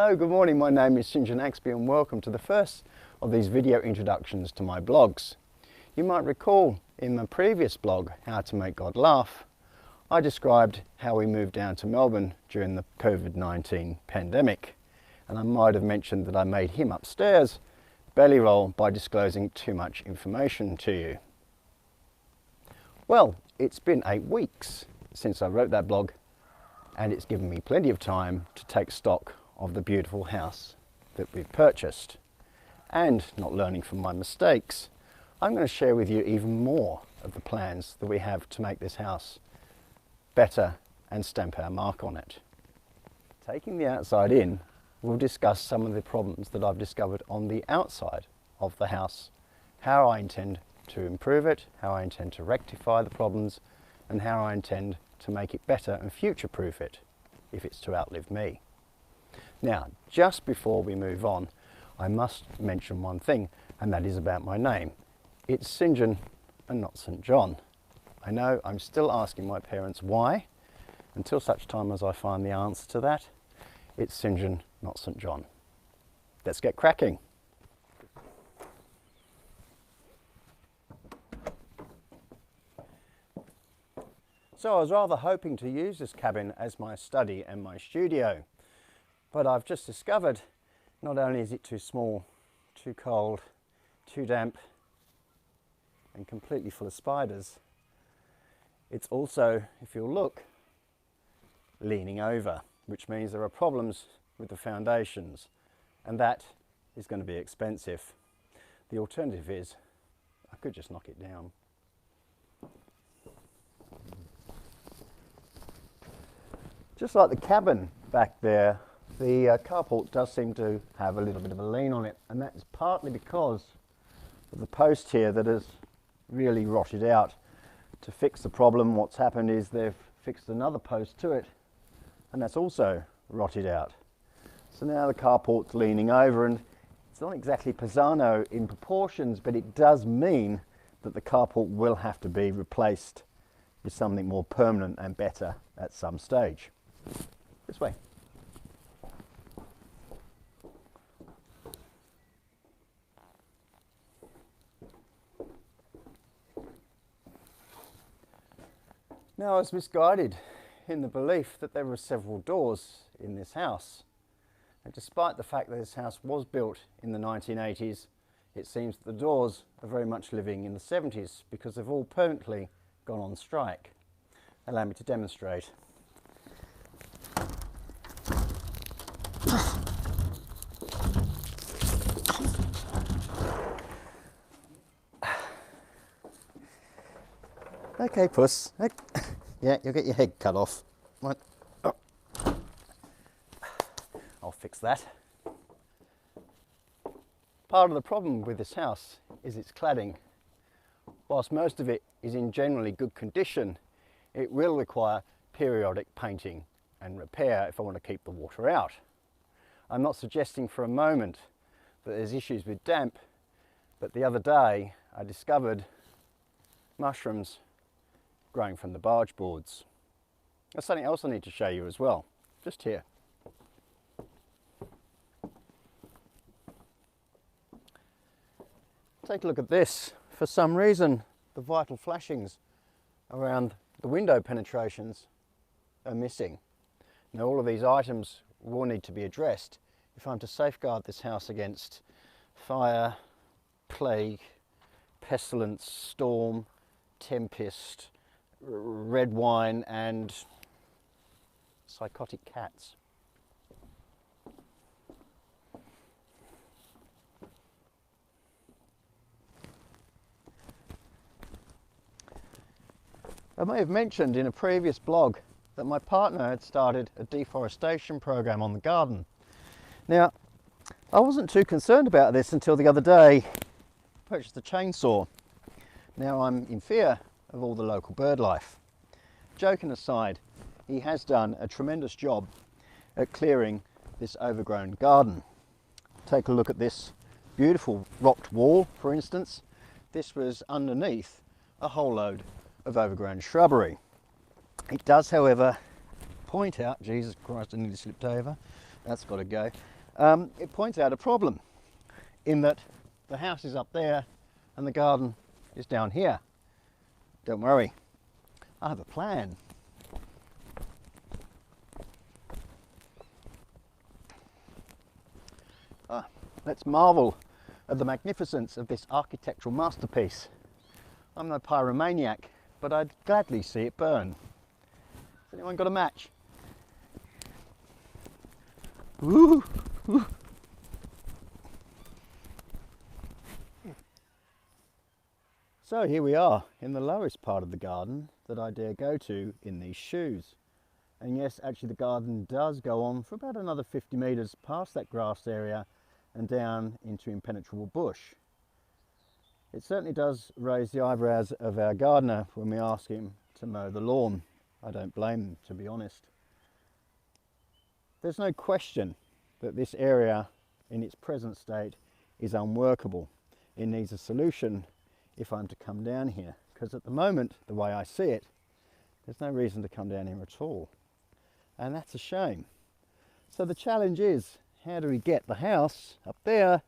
Hello, good morning. My name is St John Axby and welcome to the first of these video introductions to my blogs. You might recall in my previous blog, How to Make God Laugh, I described how we moved down to Melbourne during the COVID-19 pandemic, and I might have mentioned that I made him upstairs belly roll by disclosing too much information to you. Well, it's been 8 weeks since I wrote that blog, and it's given me plenty of time to take stock of the beautiful house that we've purchased. And not learning from my mistakes, I'm going to share with you even more of the plans that we have to make this house better and stamp our mark on it. Taking the outside in, we'll discuss some of the problems that I've discovered on the outside of the house, how I intend to improve it, how I intend to rectify the problems, and how I intend to make it better and future-proof it if it's to outlive me. Now, just before we move on, I must mention one thing, and that is about my name. It's St John and not St John. I know I'm still asking my parents why. Until such time as I find the answer to that, it's St John, not St John. Let's get cracking. So I was rather hoping to use this cabin as my study and my studio. But I've just discovered not only is it too small, too cold, too damp, and completely full of spiders, it's also, if you'll look, leaning over, which means there are problems with the foundations, and that is going to be expensive. The alternative is I could just knock it down. Just like the cabin back there, the carport does seem to have a little bit of a lean on it, and that's partly because of the post here that has really rotted out. To fix the problem, what's happened is they've fixed another post to it, and that's also rotted out. So now the carport's leaning over, and it's not exactly Pisano in proportions, but it does mean that the carport will have to be replaced with something more permanent and better at some stage. This way. Now, I was misguided in the belief that there were several doors in this house. And despite the fact that this house was built in the 1980s, it seems that the doors are very much living in the 70s because they've all permanently gone on strike. Allow me to demonstrate. Okay, puss. Yeah, you'll get your head cut off. Right. Oh. I'll fix that. Part of the problem with this house is its cladding. Whilst most of it is in generally good condition, it will require periodic painting and repair if I want to keep the water out. I'm not suggesting for a moment that there's issues with damp, but the other day I discovered mushrooms growing from the barge boards. There's something else I need to show you as well, just here. Take a look at this. For some reason, the vital flashings around the window penetrations are missing. Now, all of these items will need to be addressed if I'm to safeguard this house against fire, plague, pestilence, storm, tempest, red wine and psychotic cats. I may have mentioned in a previous blog that my partner had started a deforestation program on the garden. Now, I wasn't too concerned about this until the other day I purchased a chainsaw. Now I'm in fear of all the local bird life. Joking aside, he has done a tremendous job at clearing this overgrown garden. Take a look at this beautiful rocked wall, for instance. This was underneath a whole load of overgrown shrubbery. It does, however, point out, Jesus Christ, I nearly slipped over. That's got to go. it points out a problem in that the house is up there and the garden is down here. Don't worry, I have a plan. Let's marvel at the magnificence of this architectural masterpiece. I'm no pyromaniac, but I'd gladly see it burn. Has anyone got a match? Ooh, ooh. So here we are in the lowest part of the garden that I dare go to in these shoes. And yes, actually the garden does go on for about another 50 metres past that grass area and down into impenetrable bush. It certainly does raise the eyebrows of our gardener when we ask him to mow the lawn. I don't blame him, to be honest. There's no question that this area in its present state is unworkable. It needs a solution if I'm to come down here, because at the moment, the way I see it, there's no reason to come down here at all. And that's a shame. So the challenge is, how do we get the house up there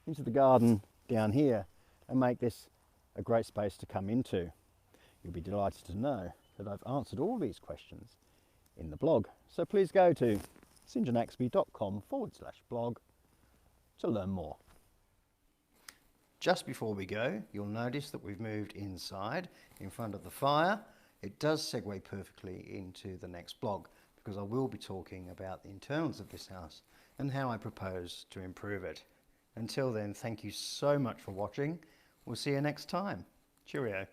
into the garden down here and make this a great space to come into? You'll be delighted to know that I've answered all these questions in the blog. So please go to sinjonaxby.com/blog to learn more. Just before we go, you'll notice that we've moved inside in front of the fire. It does segue perfectly into the next blog, because I will be talking about the internals of this house and how I propose to improve it. Until then, thank you so much for watching. We'll see you next time. Cheerio.